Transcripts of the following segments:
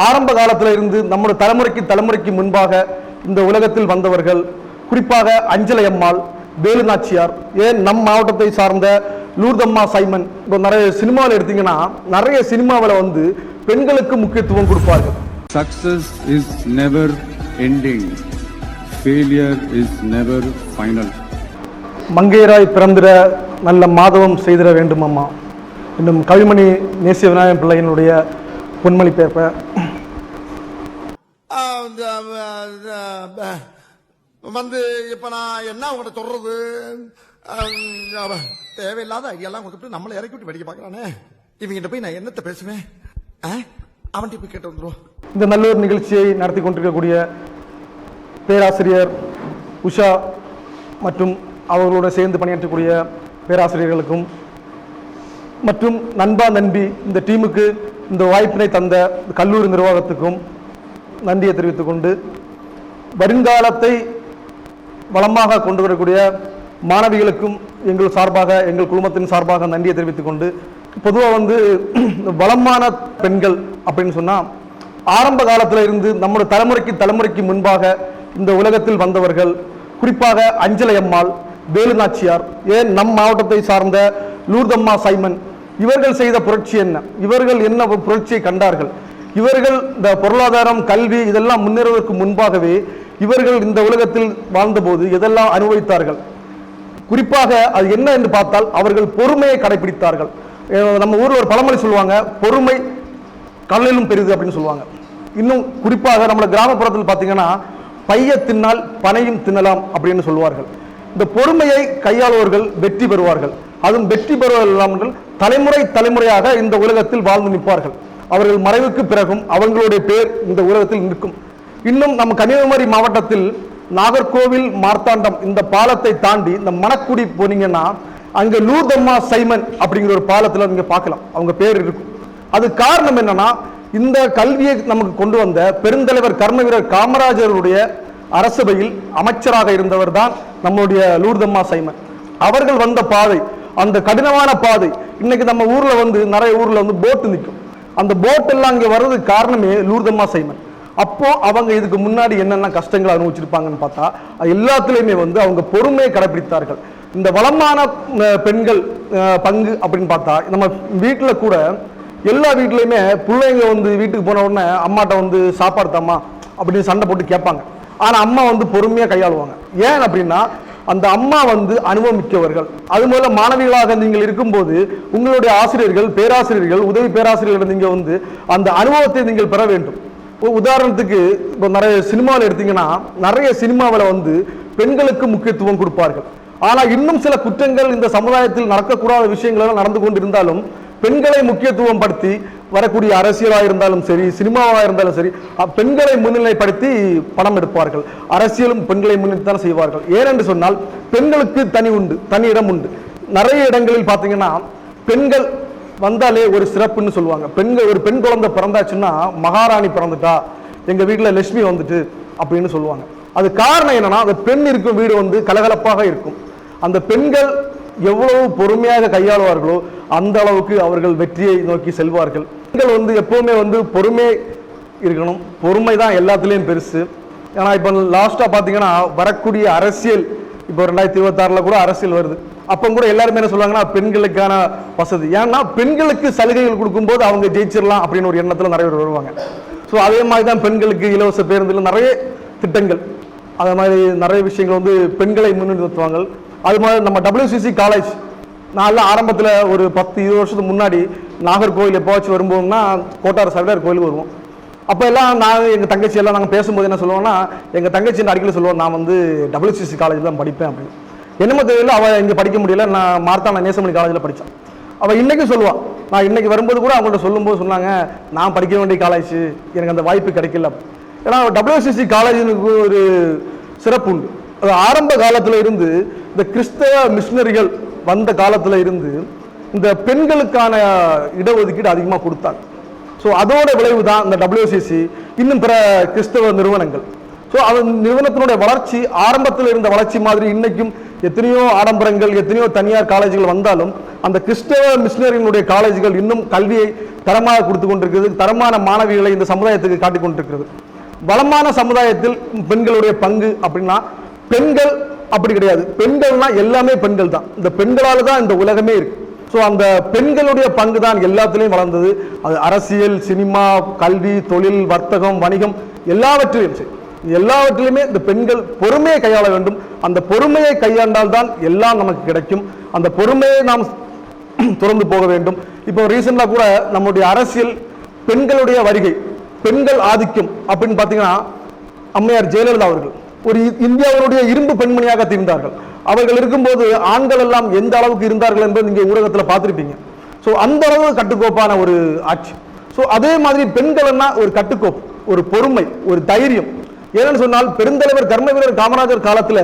ஆரம்ப காலத்தில் இருந்து நம்முடைய தலைமுறைக்கு முன்பாக இந்த உலகத்தில் வந்தவர்கள், குறிப்பாக அஞ்சலை அம்மாள், வேலு நாச்சியார், ஏன் நம் மாவட்டத்தை சார்ந்த லூர்தம்மா சைமன், இப்போ நிறைய சினிமாவில் எடுத்தீங்கன்னா நிறைய சினிமாவில் வந்து பெண்களுக்கு முக்கியத்துவம் கொடுப்பார்கள். Success is never ending. Failure is never final. மங்கையராய் பிறந்திட நல்ல மாதவம் செய்திட வேண்டும் அம்மா. இன்னும் கவிமணி நேசிய விநாயகன் பிள்ளையினுடைய பொன்மொழி பேர்ப்ப வந்து இப்ப நான் என்ன உங்கள்கிட்ட சொல்றது, தேவையில்லாத ஐடியாலாம் கொடுத்துட்டு நம்மளை இறக்கி விட்டு வெடிக்க பாக்குறானே, இவங்கிட்ட போய் நான் என்னத்தை பேசுவேன், அவன்கிட்ட போய் கேட்டு வந்துடும். இந்த நல்ல ஒரு நிகழ்ச்சியை நடத்தி கொண்டிருக்கக்கூடிய பேராசிரியர் உஷா மற்றும் அவர்களோடு சேர்ந்து பணியாற்றக்கூடிய பேராசிரியர்களுக்கும் மற்றும் நண்பா நண்பி இந்த டீமுக்கு இந்த வாய்ப்பினை தந்த கல்லூரி நிர்வாகத்துக்கும் நன்றியை தெரிவித்துக் கொண்டு, வருங்காலத்தை வளமாக கொண்டு வரக்கூடிய மாணவிகளுக்கும் எங்கள் சார்பாக, எங்கள் குழுமத்தின் சார்பாக நன்றியை தெரிவித்துக் கொண்டு, பொதுவாக வந்து வளமான பெண்கள் அப்படின்னு சொன்னால் ஆரம்ப காலத்தில் இருந்து நம்முடைய தலைமுறைக்கு முன்பாக இந்த உலகத்தில் வந்தவர்கள், குறிப்பாக அஞ்சலை அம்மாள், வேலு நாச்சியார், ஏன் நம் மாவட்டத்தை சார்ந்த லூர்தம்மா சைமன், இவர்கள் செய்த புரட்சி என்ன, இவர்கள் என்ன புரட்சியை கண்டார்கள், இவர்கள் இந்த பொருளாதாரம், கல்வி இதெல்லாம் முன்னேறுவதற்கு முன்பாகவே இவர்கள் இந்த உலகத்தில் வாழ்ந்தபோது எதெல்லாம் அனுபவித்தார்கள், குறிப்பாக அது என்ன என்று பார்த்தால் அவர்கள் பொறுமையை கடைபிடித்தார்கள். நம்ம ஊரில் ஒரு பழமொழி சொல்லுவாங்க, பொறுமை கடலிலும் பெரிது அப்படின்னு சொல்லுவாங்க. இன்னும் குறிப்பாக நம்ம கிராமப்புறத்தில் பார்த்தீங்கன்னா பைய தின்னால் பனையும் தின்னலாம் அப்படின்னு சொல்லுவார்கள். இந்த பொறுமையை கையாளுவர்கள் வெற்றி பெறுவார்கள். அதுவும் வெற்றி பெறுவர்கள் தலைமுறையாக இந்த உலகத்தில் வாழ்ந்து நிற்பார்கள். அவர்கள் மறைவுக்கு பிறகும் அவங்களுடைய பேர் இந்த உலகத்தில் நிற்கும். இன்னும் நம்ம கன்னியாகுமரி மாவட்டத்தில் நாகர்கோவில் மார்த்தாண்டம் இந்த பாலத்தை தாண்டி இந்த மணக்குடி போனீங்கன்னா அங்க லூர்தம்மா சைமன் அப்படிங்கிற ஒரு பாலத்தில் நீங்க பார்க்கலாம், அவங்க பேர் இருக்கும். அது காரணம் என்னன்னா, இந்த கல்வியை நமக்கு கொண்டு வந்த பெருந்தலைவர் கர்மவீரர் காமராஜருடைய அரசபையில் அமைச்சராக இருந்தவர் தான் நம்முடைய லூர்தம்மா சைமன். அவர்கள் வந்த பாதை, அந்த கடினமான பாதை, இன்னைக்கு நம்ம ஊர்ல வந்து நிறைய ஊர்ல வந்து போட்டு நிற்கும். அந்த போட் எல்லாம் இங்க வர்றதுக்கு காரணமே லூர்தம்மா சைமன். அப்போ அவங்க இதுக்கு முன்னாடி என்னென்ன கஷ்டங்கள் அனுபவிச்சிருப்பாங்கன்னு பார்த்தா எல்லாத்துலேயுமே வந்து அவங்க பொறுமையை கடைபிடித்தார்கள். இந்த வளமான பெண்கள் பங்கு அப்படின்னு பார்த்தா நம்ம வீட்டில் கூட எல்லா வீட்லையுமே பிள்ளைங்க வந்து வீட்டுக்கு போன உடனே அம்மாட்ட வந்து சாப்பாடு தாம்மா அப்படின்னு சண்டை போட்டு கேட்பாங்க. ஆனால் அம்மா வந்து பொறுமையாக கையாளுவாங்க. ஏன் அப்படின்னா அந்த அம்மா வந்து அனுபவமிக்கவர்கள். அது மூல மாணவிகளாக நீங்கள் இருக்கும்போது உங்களுடைய ஆசிரியர்கள், பேராசிரியர்கள், உதவி பேராசிரியர்கள் நீங்கள் வந்து அந்த அனுபவத்தை நீங்கள் பெற வேண்டும். உதாரணத்துக்கு இப்போ நிறைய சினிமாவில் எடுத்தீங்கன்னா நிறைய சினிமாவில் வந்து பெண்களுக்கு முக்கியத்துவம் கொடுப்பார்கள். ஆனால் இன்னும் சில குற்றங்கள் இந்த சமுதாயத்தில் நடக்கக்கூடாத விஷயங்கள் நடந்து கொண்டு இருந்தாலும் பெண்களை முக்கியத்துவம் படுத்தி வரக்கூடிய அரசியலாக இருந்தாலும் சரி, சினிமாவாக இருந்தாலும் சரி, பெண்களை முன்னிலைப்படுத்தி பணம் எடுப்பார்கள். அரசியலும் பெண்களை முன்னிலைத்தான் செய்வார்கள். ஏனென்று சொன்னால் பெண்களுக்கு தனி இடம் உண்டு. நிறைய இடங்களில் பார்த்தீங்கன்னா பெண்கள் வந்தாலே ஒரு சிறப்புன்னு சொல்லுவாங்க. ஒரு பெண் குழந்தை பிறந்தாச்சுன்னா மகாராணி பிறந்துட்டா, எங்க வீட்டில் லட்சுமி வந்துட்டு அப்படின்னு சொல்லுவாங்க. அது காரணம் என்னன்னா, அந்த பெண் இருக்கும் வீடு வந்து கலகலப்பாக இருக்கும். அந்த பெண்கள் எவ்வளவு பொறுமையாக கையாளுவார்களோ அந்த அளவுக்கு அவர்கள் வெற்றியை நோக்கி செல்வார்கள். பெண்கள் வந்து எப்பவுமே வந்து பொறுமை இருக்கணும். பொறுமை தான் எல்லாத்துலேயும் பெருசு. ஏன்னா இப்போ லாஸ்டா பார்த்தீங்கன்னா வரக்கூடிய அரசியல், இப்போ 2026 கூட அரசியல் வருது. அப்போ கூட எல்லாருமே என்ன சொல்லுவாங்கன்னா பெண்களுக்கான வசதி, ஏன்னா பெண்களுக்கு சலுகைகள் கொடுக்கும்போது அவங்க ஜெயிச்சிடலாம் அப்படின்னு ஒரு எண்ணத்தில் நிறைய பேர் வருவாங்க. ஸோ அதே மாதிரி தான் பெண்களுக்கு இலவச பேருந்தில் நிறைய திட்டங்கள், அது மாதிரி நிறைய விஷயங்கள் வந்து பெண்களை முன்னிறுத்துவாங்க. அது மாதிரி நம்ம WCC காலேஜ், நான் ஆரம்பத்தில் ஒரு 10-20 வருஷத்துக்கு முன்னாடி நாகர்கோவில் எப்போவாச்சும் வரும்போதுன்னா கோட்டார் சவிடார் கோயிலுக்கு வருவோம். அப்போ எல்லாம் நான் எங்கள் தங்கச்சி எல்லாம் நாங்கள் பேசும்போது என்ன சொல்லுவோம்னா, எங்கள் தங்கச்சி அடிக்கடி சொல்லுவோம், நான் வந்து WCC காலேஜ் தான் படிப்பேன் அப்படின்னு. என்னமோ தெரியல, அவள் இங்கே படிக்க முடியல, நான் மார்த்தாண்ட நேசமணி காலேஜில் படித்தான். அவள் இன்றைக்கும் சொல்லுவாள். நான் இன்றைக்கி வரும்போது கூட அவங்கள்ட்ட சொல்லும்போது சொன்னாங்க, நான் படிக்க வேண்டிய காலேஜ், எனக்கு அந்த வாய்ப்பு கிடைக்கல. ஏன்னா WCC காலேஜுக்கு ஒரு சிறப்பு உண்டு. அது ஆரம்ப காலத்தில் இருந்து இந்த கிறிஸ்தவ மிஷினரிகள் வந்த காலத்தில் இருந்து இந்த பெண்களுக்கான இடஒதுக்கீடு அதிகமாக கொடுத்தாங்க. ஸோ அதோட விளைவு தான் இந்த WCC, இன்னும் பிற கிறிஸ்தவ நிறுவனங்கள். ஸோ அந்த நிறுவனத்தினுடைய வளர்ச்சி ஆரம்பத்தில் இருந்த வளர்ச்சி மாதிரி இன்னைக்கும் எத்தனையோ ஆடம்பரங்கள், எத்தனையோ தனியார் காலேஜுகள் வந்தாலும் அந்த கிறிஸ்தவ மிஷினரியினுடைய காலேஜுகள் இன்னும் கல்வியை தரமாக கொடுத்து கொண்டிருக்கிறது, தரமான மாணவிகளை இந்த சமுதாயத்துக்கு காட்டிக் கொண்டிருக்கிறது. வளமான சமுதாயத்தில் பெண்களுடைய பங்கு அப்படின்னா, பெண்கள் அப்படி கிடையாது. பெண்கள்னா எல்லாமே பெண்கள் தான். இந்த பெண்களால் தான் இந்த உலகமே இருக்கு. ஸோ அந்த பெண்களுடைய பங்கு தான் எல்லாத்திலையும் வளர்ந்தது. அது அரசியல், சினிமா, கல்வி, தொழில், வர்த்தகம், வணிகம் எல்லாவற்றிலும் சரி, எல்லாவற்றிலுமே இந்த பெண்கள் பொறுமையை கையாள வேண்டும். அந்த பொறுமையை கையாண்டால் தான் எல்லாம் நமக்கு கிடைக்கும். அந்த பொறுமையை நாம் தொடர்ந்து போக வேண்டும். இப்போ ரீசெண்டாக கூட நம்முடைய அரசியல் பெண்களுடைய வருகை, பெண்கள் ஆதிக்கம் அப்படின்னு பார்த்தீங்கன்னா, அம்மையார் ஜெயலலிதா அவர்கள் ஒரு இந்தியாவினுடைய இரும்பு பெண்மணியாக திகழ்ந்தார்கள். அவர்கள் இருக்கும்போது ஆண்கள் எல்லாம் எந்த அளவுக்கு இருந்தார்கள் என்பது நீங்க ஊடகத்தில் பார்த்திருப்பீங்க. ஸோ அந்த அளவு கட்டுக்கோப்பான ஒரு ஆட்சி. ஸோ அதே மாதிரி பெண்கள்னா ஒரு கட்டுக்கோப்பு, ஒரு பொறுமை, ஒரு தைரியம். ஏன்னு சொன்னால், பெருந்தலைவர் கர்மவீரர் காமராஜர் காலத்தில்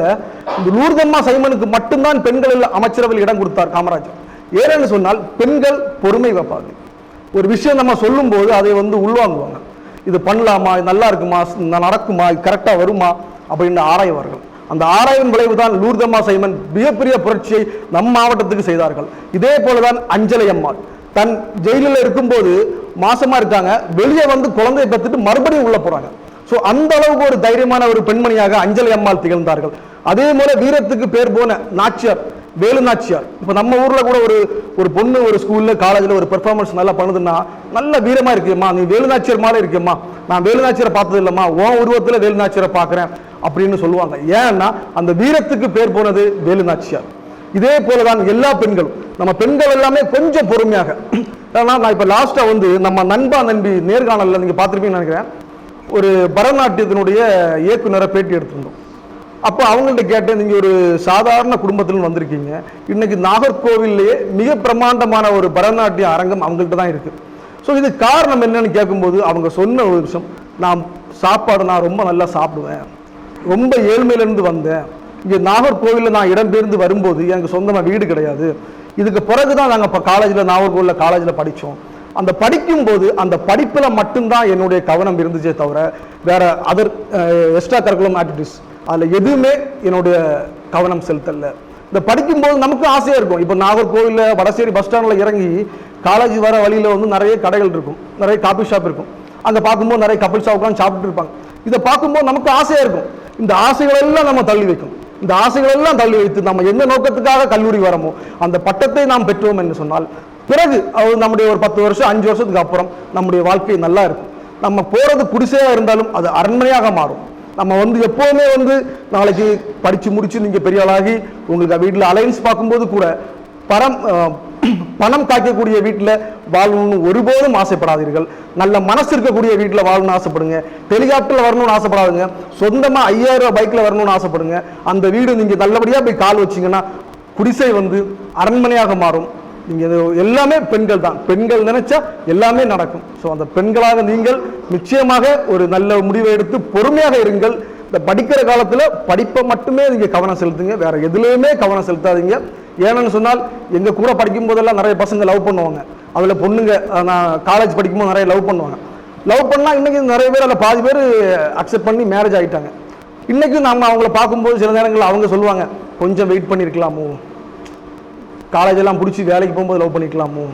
இந்த லூர்தம்மா சைமனுக்கு மட்டும்தான் பெண்கள் அமைச்சரவையில் இடம் கொடுத்தார் காமராஜர். ஏன்னு சொன்னால், பெண்கள் பொறுமை வைப்பாங்க. ஒரு விஷயம் நம்ம சொல்லும் போது அதை உள்வாங்குவாங்க. இது பண்ணலாமா, இது நல்லா இருக்குமா, நடக்குமா, கரெக்டா வருமா அப்படின்னு ஆராய்வார்கள். அந்த ஆராயும் விளைவு தான் லூர்தம்மா சைமன் மிகப்பெரிய புரட்சியை நம் மாவட்டத்துக்கு செய்தார்கள். இதே போலதான் அஞ்சலை அம்மாள் தன் ஜெயிலில் இருக்கும்போது மாசமா இருக்காங்க, வெளியே குழந்தையை பெற்றுட்டு மறுபடியும் உள்ள போறாங்க. ஸோ அந்த அளவுக்கு ஒரு தைரியமான ஒரு பெண்மணியாக அஞ்சலை அம்மாள் திகழ்ந்தார்கள். அதே போல வீரத்துக்கு பேர் போன நாச்சியார், வேலு நாச்சியார். இப்போ நம்ம ஊர்ல கூட ஒரு பொண்ணு ஒரு ஸ்கூல்ல காலேஜ்ல ஒரு பெர்ஃபார்மன்ஸ் நல்லா பண்ணுதுன்னா, நல்ல வீரமா இருக்குமா, நீ வேலு நாச்சியார் மாதிரி இருக்குமா, நான் வேலு நாச்சியாரை பார்த்தது இல்லம்மா, உன் உருவத்துல வேலு நாச்சியாரை பார்க்கிறேன் அப்படின்னு சொல்லுவாங்க. ஏன்னா அந்த வீரத்துக்கு பேர் போனது வேலு நாச்சியார். இதே போலதான் எல்லா பெண்களும், நம்ம பெண்கள் எல்லாமே கொஞ்சம் பொறுமையாக. நான் இப்ப லாஸ்டா நம்ம நண்பா நண்பி நேர்காணல்ல நீங்க பார்த்திருப்பீங்கன்னு நினைக்கிறேன், ஒரு பரதநாட்டியத்தினுடைய இயக்குனரை பேட்டி எடுத்திருந்தோம். அப்போ அவங்கள்ட்ட கேட்டேன், நீங்க ஒரு சாதாரண குடும்பத்தில் வந்திருக்கீங்க, இன்னைக்கு நாகர்கோவிலேயே மிக பிரமாண்டமான ஒரு பரதநாட்டிய அரங்கம் அவங்கள்ட்ட தான் இருக்கு. ஸோ இது காரணம் என்னன்னு கேட்கும்போது அவங்க சொன்ன ஒரு விஷயம், நான் ரொம்ப நல்லா சாப்பிடுவேன், ரொம்ப ஏழ்மையிலிருந்து வந்தேன், இங்கே நாகர்கோவிலில் நான் இடம்பெயர்ந்து வரும்போது எனக்கு சொந்தமாக வீடு கிடையாது, இதுக்கு பிறகுதான் நாங்கள் இப்போ காலேஜில் நாகர்கோவிலில் காலேஜில் படித்தோம். அந்த படிக்கும்போது அந்த படிப்பில் மட்டும்தான் என்னுடைய கவனம் இருந்துச்சே தவிர வேற அதர் எக்ஸ்ட்ரா கரிக்குலம் ஆக்டிவிட்டிஸ் அதில் எதுவுமே என்னுடைய கவனம் செலுத்தல. இந்த படிக்கும்போது நமக்கு ஆசையாக இருக்கும். இப்போ நாகர்கோவிலில் வடசேரி பஸ் ஸ்டாண்டில் இறங்கி காலேஜ் வர வழியில் நிறைய கடைகள் இருக்கும், நிறைய காபி ஷாப் இருக்கும். அங்கே பார்க்கும்போது நிறைய கப்பிள்ஸாக உட்காந்து சாப்பிட்டு இருப்பாங்க. இதை பார்க்கும்போது நமக்கு ஆசையாக இருக்கும். இந்த ஆசைகளெல்லாம் நம்ம தள்ளி வைக்கும். இந்த ஆசைகளெல்லாம் தள்ளி வைத்து நம்ம எந்த நோக்கத்துக்காக கல்லூரி வரமோ அந்த பட்டத்தை நாம் பெற்றோம் என்று சொன்னால், பிறகு நம்முடைய ஒரு 10 வருஷம் 5 வருஷத்துக்கு அப்புறம் நம்முடைய வாழ்க்கை நல்லா இருக்கும். நம்ம போறது குடிசையாக இருந்தாலும் அது அரண்மனையாக மாறும். நம்ம எப்போவுமே நாளைக்கு படிச்சு முடிச்சு நீங்க பெரிய ஆளாகி உங்களுக்கு வீட்டில் அலைன்ஸ் பார்க்கும்போது கூட பணம் காய்க்கக்கூடிய வீட்டில் வாழணும்னு ஒருபோதும் ஆசைப்படாதீர்கள். நல்ல மனசு இருக்கக்கூடிய வீட்டில் வாழணும்னு ஆசைப்படுங்க. ஹெலிகாப்டர்ல வரணும்னு ஆசைப்படாதுங்க. சொந்தமா 5000 ரூபாய் பைக்ல வரணும்னு ஆசைப்படுங்க. அந்த வீடு நீங்க நல்லபடியா போய் கால் வச்சீங்கன்னா குடிசை அரண்மனையாக மாறும். நீங்க எல்லாமே பெண்கள் தான். பெண்கள் நினைச்சா எல்லாமே நடக்கும். ஸோ அந்த பெண்களாக நீங்கள் நிச்சயமாக ஒரு நல்ல முடிவை எடுத்து பொறுமையாக இருங்கள். இந்த படிக்கிற காலத்துல படிப்பை மட்டுமே நீங்க கவனம் செலுத்துங்க, வேற எதுலையுமே கவனம் செலுத்தாதீங்க. ஏன்னு சொன்னால், எங்க கூட படிக்கும் போதெல்லாம் நிறைய பசங்க லவ் பண்ணுவாங்க. அதுல பொண்ணுங்க, நான் காலேஜ் படிக்கும்போது நிறைய லவ் பண்ணுவாங்க. லவ் பண்ணா இன்னைக்கு நிறைய பேர் அதில் பாதி பேர் அக்செப்ட் பண்ணி மேரேஜ் ஆகிட்டாங்க. இன்னைக்கு நம்ம அவங்கள பார்க்கும்போது சில நேரங்களில் அவங்க சொல்லுவாங்க, கொஞ்சம் வெயிட் பண்ணியிருக்கலாமோ, காலேஜ் எல்லாம் பிடிச்சி வேலைக்கு போகும்போது லவ் பண்ணிக்கலாமோ.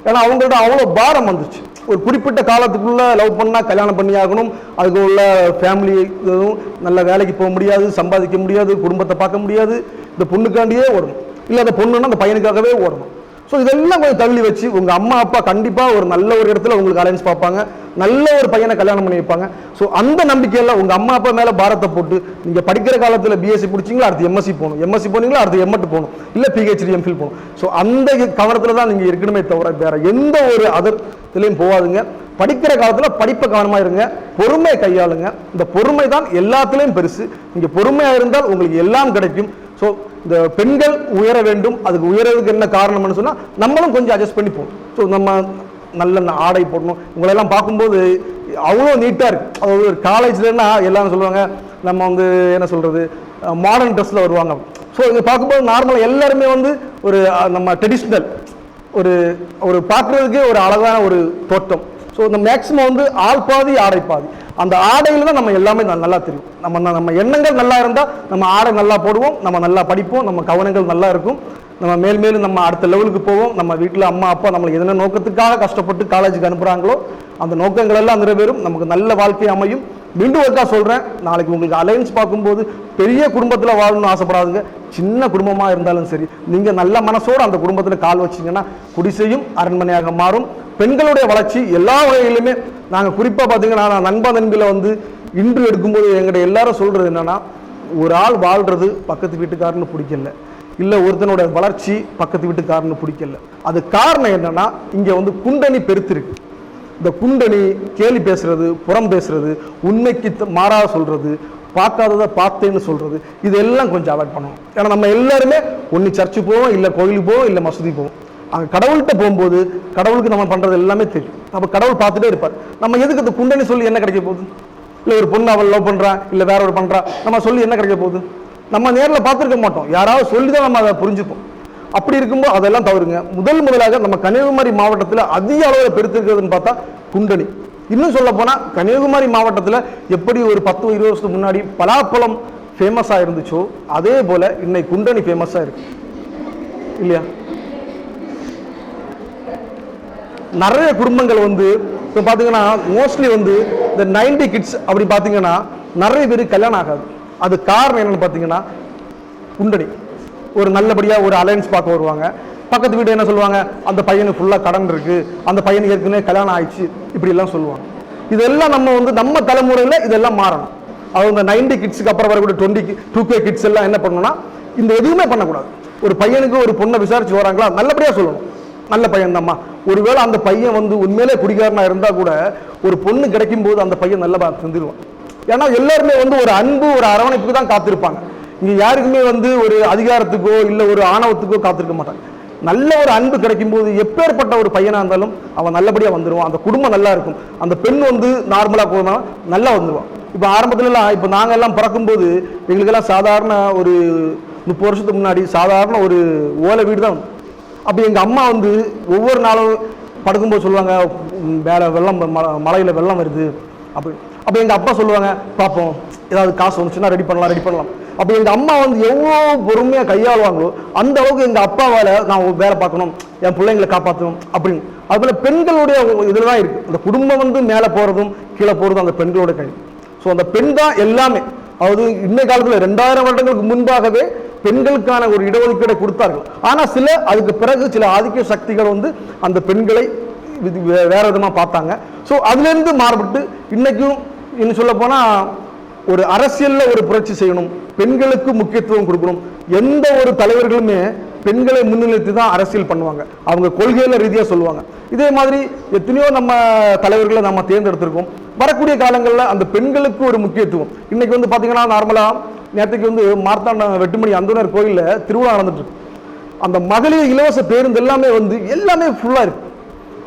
ஏன்னா அவங்கள்ட்ட அவ்வளோ பாரம் வந்துச்சு. ஒரு குறிப்பிட்ட காலத்துக்குள்ள லவ் பண்ணால் கல்யாணம் பண்ணி ஆகணும், அதுக்கு உள்ள ஃபேமிலி இதுவும் நல்ல வேலைக்கு போக முடியாது, சம்பாதிக்க முடியாது, குடும்பத்தை பார்க்க முடியாது. இந்த பொண்ணுக்காண்டியே ஓடணும், இல்லை அந்த பொண்ணுன்னா அந்த பையனுக்காகவே ஓடணும். ஸோ இதெல்லாம் கொஞ்சம் தள்ளி வச்சு உங்கள் அம்மா அப்பா கண்டிப்பாக ஒரு நல்ல ஒரு இடத்துல உங்களுக்கு அலைன்ஸ் பார்ப்பாங்க, நல்ல ஒரு பையனை கல்யாணம் பண்ணி வைப்பாங்க. ஸோ அந்த நம்பிக்கையில் உங்கள் அம்மா அப்பா மேலே பாரத்தை போட்டு நீங்கள் படிக்கிற காலத்தில் பிஎஸ்சி பிடிச்சிங்களா அடுத்து எம்எஸ்சி போகணும், எம்எஸ்சி போனீங்களா அடுத்து எம்எட் போகணும், இல்லை பிஹெச்டி எம்ஃபில் போகணும். ஸோ அந்த கவனத்தில் தான் நீங்கள் இருக்கணுமே தவிர வேற எந்த ஒரு இதுலையும் போகாதுங்க. படிக்கிற காலத்தில் படிப்பை கவனமாக இருங்க, பொறுமை கையாளுங்க. இந்த பொறுமை தான் எல்லாத்துலேயும் பெருசு. நீங்கள் பொறுமையாக இருந்தால் உங்களுக்கு எல்லாம் கிடைக்கும். ஸோ இந்த பெண்கள் உயர வேண்டும். அதுக்கு உயரதுக்கு என்ன காரணம்னு சொன்னால், நம்மளும் கொஞ்சம் அட்ஜஸ்ட் பண்ணி போகணும். ஸோ நம்ம நல்ல ஆடை போடணும். உங்களெல்லாம் பார்க்கும்போது அவ்வளோ நீட்டாக இருக்கு. அதாவது ஒரு காலேஜ்லன்னா எல்லாரும் சொல்லுவாங்க, நம்ம என்ன சொல்றது, மாடர்ன் ட்ரெஸ்ல வருவாங்க. ஸோ இதை பார்க்கும்போது நார்மலாக எல்லாருமே ஒரு நம்ம ட்ரெடிஷ்னல் ஒரு பார்க்குறதுக்கே ஒரு அழகான ஒரு தோட்டம். ஸோ இந்த மேக்ஸிமம் ஆள் பாதி ஆடை பாதி. அந்த ஆடையில தான் நம்ம எல்லாமே நல்லா தெரியும். நம்ம எண்ணங்கள் நல்லா இருந்தால் நம்ம ஆடை நல்லா போடுவோம், நம்ம நல்லா படிப்போம், நம்ம கவனங்கள் நல்லா இருக்கும், நம்ம மேலும் நம்ம அடுத்த லெவலுக்கு போவோம். நம்ம வீட்டில் அம்மா அப்பா நம்மளை என்ன நோக்கத்துக்காக கஷ்டப்பட்டு காலேஜுக்கு அனுப்புகிறாங்களோ அந்த நோக்கங்கள் எல்லாம் நிறைவேறும், நமக்கு நல்ல வாழ்க்கை அமையும். மீண்டும் ஒருக்கா சொல்கிறேன், நாளைக்கு உங்களுக்கு அலையன்ஸ் பார்க்கும்போது பெரிய குடும்பத்தில் வாழணும்னு ஆசைப்படாதுங்க. சின்ன குடும்பமாக இருந்தாலும் சரி, நீங்கள் நல்ல மனசோடு அந்த குடும்பத்தில் கால் வச்சிங்கன்னா குடிசையும் அரண்மனையாக மாறும். பெண்களுடைய வளர்ச்சி எல்லா வகையிலுமே நாங்கள் குறிப்பாக பார்த்தீங்கன்னா, நான் நண்பா நண்பில் வந்து இன்று எடுக்கும்போது எங்கிட்ட எல்லாரும் சொல்கிறது என்னென்னா, ஒரு ஆள் வாழ்கிறது பக்கத்து வீட்டுக்காரன்னு பிடிக்கல, இல்லை ஒருத்தனோட வளர்ச்சி பக்கத்து வீட்டுக்காரன்னு பிடிக்கல. அது காரணம் என்னன்னா, இங்கே வந்து குண்டணி பெருத்திருக்கு. இந்த குண்டணி கேலி பேசுறது, புறம் பேசுறது, உண்மைக்கு மாறாக சொல்றது, பார்க்காததை பார்த்தேன்னு சொல்றது, இதெல்லாம் கொஞ்சம் அவாய்ட் பண்ணணும். ஏன்னா நம்ம எல்லாருமே ஒன்று சர்ச்சு போவோம், இல்லை கோயிலுக்கு போவோம், இல்லை மசூதி போவோம். அங்கே கடவுள்கிட்ட போகும்போது கடவுளுக்கு நம்ம பண்ணுறது எல்லாமே தெரியும். அப்போ கடவுள் பார்த்துட்டே இருப்பார். நம்ம எதுக்கு இந்த குண்டணி சொல்லி என்ன கிடைக்க போகுது? இல்லை ஒரு பொண்ணு அவள் லவ் பண்ணுறா, இல்லை வேற ஒரு பண்ணுறா, நம்ம சொல்லி என்ன கிடைக்க போகுது? நம்ம நேரில் பார்த்துருக்க மாட்டோம், யாராவது சொல்லி தான் நம்ம அதை புரிஞ்சுப்போம். அப்படி இருக்கும்போது அதெல்லாம் தவறுங்க. முதலாக நம்ம கன்னியாகுமரி மாவட்டத்தில் அதிக அளவில் பெருத்திருக்கிறதுன்னு பார்த்தா குண்டணி. இன்னும் சொல்ல போனால் கன்னியாகுமரி மாவட்டத்தில் எப்படி ஒரு 10-20 வருஷத்துக்கு முன்னாடி பலாப்பழம் ஃபேமஸாக இருந்துச்சோ அதே போல் இன்னைக்கு குண்டணி ஃபேமஸாக இருக்கு இல்லையா? நிறைய குடும்பங்கள் வந்து இப்போ பார்த்தீங்கன்னா மோஸ்ட்லி வந்து இந்த 90 கிட்ஸ் அப்படி பார்த்தீங்கன்னா நிறைய பேர் கல்யாணம் ஆகாது. அது காரணம் என்னன்னு பார்த்தீங்கன்னா குண்டணி. ஒரு நல்லபடியாக ஒரு அலையன்ஸ் பார்க்க வருவாங்க, பக்கத்து வீடு என்ன சொல்லுவாங்க, அந்த பையனுக்கு ஃபுல்லாக கடன் இருக்கு, அந்த பையனுக்கு ஏற்கனவே கல்யாணம் ஆயிடுச்சு, இப்படி எல்லாம் சொல்லுவாங்க. இதெல்லாம் நம்ம வந்து நம்ம தலைமுறையில் இதெல்லாம் மாறணும். அது இந்த 90 கிட்ஸுக்கு அப்புறம் வரக்கூடிய 22K கிட்ஸ் எல்லாம் என்ன பண்ணணும்னா, இந்த எதுவுமே பண்ணக்கூடாது. ஒரு பையனுக்கு ஒரு பொண்ணை விசாரிச்சு வராங்களா, நல்லபடியாக சொல்லணும், நல்ல பையன் தான்மா. ஒருவேளை அந்த பையன் வந்து உண்மையிலே குடிகாரனா இருந்தால் கூட ஒரு பொண்ணு கிடைக்கும் போது அந்த பையன் நல்ல தந்துடுவான். ஏன்னா எல்லாருமே வந்து ஒரு அன்பு, ஒரு அரவணைப்புக்கு தான் காத்திருப்பாங்க. இங்கே யாருக்குமே வந்து ஒரு அதிகாரத்துக்கோ இல்லை ஒரு ஆணவத்துக்கோ காத்திருக்க மாட்டாங்க. நல்ல ஒரு அன்பு கிடைக்கும் போது எப்பேற்பட்ட ஒரு பையனாக இருந்தாலும் அவன் நல்லபடியாக வந்துடுவான். அந்த குடும்பம் நல்லா இருக்கும். அந்த பெண் வந்து நார்மலாக போனால் நல்லா வந்துடுவான். இப்போ ஆரம்பத்துலலாம் இப்போ நாங்கள் எல்லாம் பிறக்கும்போது எங்களுக்கெல்லாம் சாதாரண ஒரு 30 வருஷத்துக்கு முன்னாடி சாதாரண ஒரு ஓலை வீடு தான். அப்போ எங்கள் அம்மா வந்து ஒவ்வொரு நாளும் படுக்கும்போது சொல்லுவாங்க, வேற வெள்ளம் மலையில் வெள்ளம் வருது அப்படி. அப்போ எங்கள் அப்பா சொல்லுவாங்க, பார்ப்போம் ஏதாவது காசு வந்துச்சுன்னா ரெடி பண்ணலாம். அப்போ எங்கள் அம்மா வந்து எவ்வளோ பொறுமையாக கையாளுவாங்களோ அந்த அளவுக்கு எங்கள் அப்பாவால் நான் வேலை பார்க்கணும், என் பிள்ளைங்களை காப்பாற்றணும் அப்படின்னு. அதுபோல் பெண்களுடைய இதில் தான் இருக்குது. அந்த குடும்பம் வந்து மேலே போகிறதும் கீழே போகிறதும் அந்த பெண்களோட கை. ஸோ அந்த பெண் தான் எல்லாமே. அதாவது இன்னை காலத்தில் 2000 வருடங்களுக்கு முன்பாகவே பெண்களுக்கான ஒரு இடஒதுக்கீடை கொடுத்தார்கள். ஆனால் அதுக்கு பிறகு சில ஆதிக்க சக்திகள் வந்து அந்த பெண்களை வேற விதமாக பார்த்தாங்க. ஸோ அதுலேருந்து மாறுபட்டு இன்னைக்கும் இன்னும் சொல்ல போனால் ஒரு அரசியல்ல ஒரு புரட்சி செய்யணும், பெண்களுக்கு முக்கியத்துவம் கொடுக்கணும். எந்த ஒரு தலைவர்களுமே பெண்களை முன்னிலைத்து தான் அரசியல் பண்ணுவாங்க, அவங்க கொள்கையில ரீதியாக சொல்லுவாங்க. இதே மாதிரி எத்தனையோ நம்ம தலைவர்களை நம்ம தேர்ந்தெடுத்திருக்கோம். வரக்கூடிய காலங்களில் அந்த பெண்களுக்கு ஒரு முக்கியத்துவம். இன்னைக்கு வந்து பார்த்தீங்கன்னா நார்மலாக நேற்றுக்கு வந்து மார்த்தாண்ட வெட்டுமணி அந்தனர் கோயிலில் திருவிழா நடந்துட்டு இருக்கு. அந்த மகளிர் இலவச பேருந்து எல்லாமே ஃபுல்லாக இருக்கு.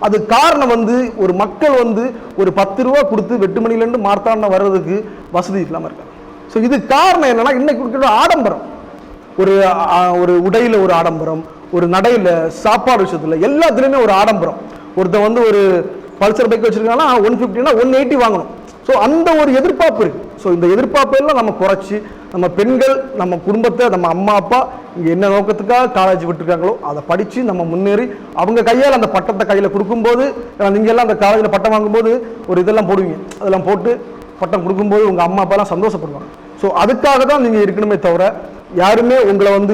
அது காரணம் வந்து ஒரு மக்கள் வந்து ஒரு 10 ரூபா கொடுத்து வெட்டுமணிலேருந்து மார்த்தாண்டம் வர்றதுக்கு வசதி இல்லாமல் இருக்காங்க. ஸோ இது காரணம் என்னன்னா, இன்னைக்கு ஆடம்பரம், ஒரு உடையில ஒரு ஆடம்பரம், ஒரு நடையில சாப்பாடு விஷயத்துல எல்லாத்துலேயுமே ஒரு ஆடம்பரம். ஒருத்தர் வந்து ஒரு பல்சர் பைக் வச்சிருக்காங்கன்னா 150னா 180 வாங்கணும். ஸோ அந்த ஒரு எதிர்பார்ப்பு இருக்கு. ஸோ இந்த எதிர்பார்ப்பெல்லாம் நம்ம குறைச்சி நம்ம பெண்கள் நம்ம குடும்பத்தை நம்ம அம்மா அப்பா இங்கே என்ன நோக்கத்துக்காக காலேஜ் விட்டுருக்காங்களோ அதை படித்து நம்ம முன்னேறி அவங்க கையால் அந்த பட்டத்தை கையில் கொடுக்கும்போது, நீங்கள்லாம் அந்த காலேஜில் பட்டம் வாங்கும்போது ஒரு இதெல்லாம் போடுவீங்க, அதெல்லாம் போட்டு பட்டம் கொடுக்கும்போது உங்கள் அம்மா அப்பாலாம் சந்தோஷப்படுவாங்க. ஸோ அதுக்காக தான் நீங்கள் இருக்கணுமே தவிர யாருமே உங்களை வந்து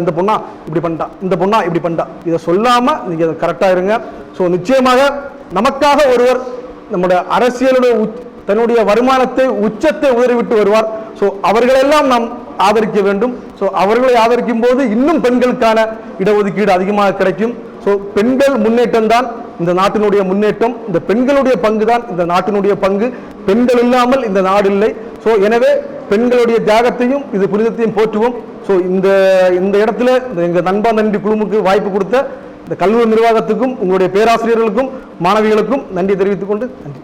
இந்த பொண்ணா இப்படி பண்ணிட்டா, இந்த பொண்ணா இப்படி பண்ணிட்டா இதை சொல்லாமல் நீங்கள் அதை கரெக்டாக இருங்க. ஸோ நிச்சயமாக நமக்காக ஒருவர் நம்முடைய அரசியலுடைய தன்னுடைய வருமானத்தை உச்சத்தை உதறிவிட்டு வருவார். ஸோ அவர்களெல்லாம் நாம் ஆதரிக்க வேண்டும். ஸோ அவர்களை ஆதரிக்கும் போது இன்னும் பெண்களுக்கான இடஒதுக்கீடு அதிகமாக கிடைக்கும். ஸோ பெண்கள் முன்னேற்றம் தான் இந்த நாட்டினுடைய முன்னேற்றம், இந்த பெண்களுடைய பங்கு தான் இந்த நாட்டினுடைய பங்கு. பெண்கள் இல்லாமல் இந்த நாடு இல்லை. ஸோ எனவே பெண்களுடைய தியாகத்தையும் இது புனிதத்தையும் போற்றுவோம். ஸோ இந்த இடத்துல எங்கள் நண்பா நன்றி குழுவுக்கு வாய்ப்பு கொடுத்த இந்த கல்லூரி நிர்வாகத்துக்கும் உங்களுடைய பேராசிரியர்களுக்கும் மாணவிகளுக்கும் நன்றி தெரிவித்துக் கொண்டு நன்றி.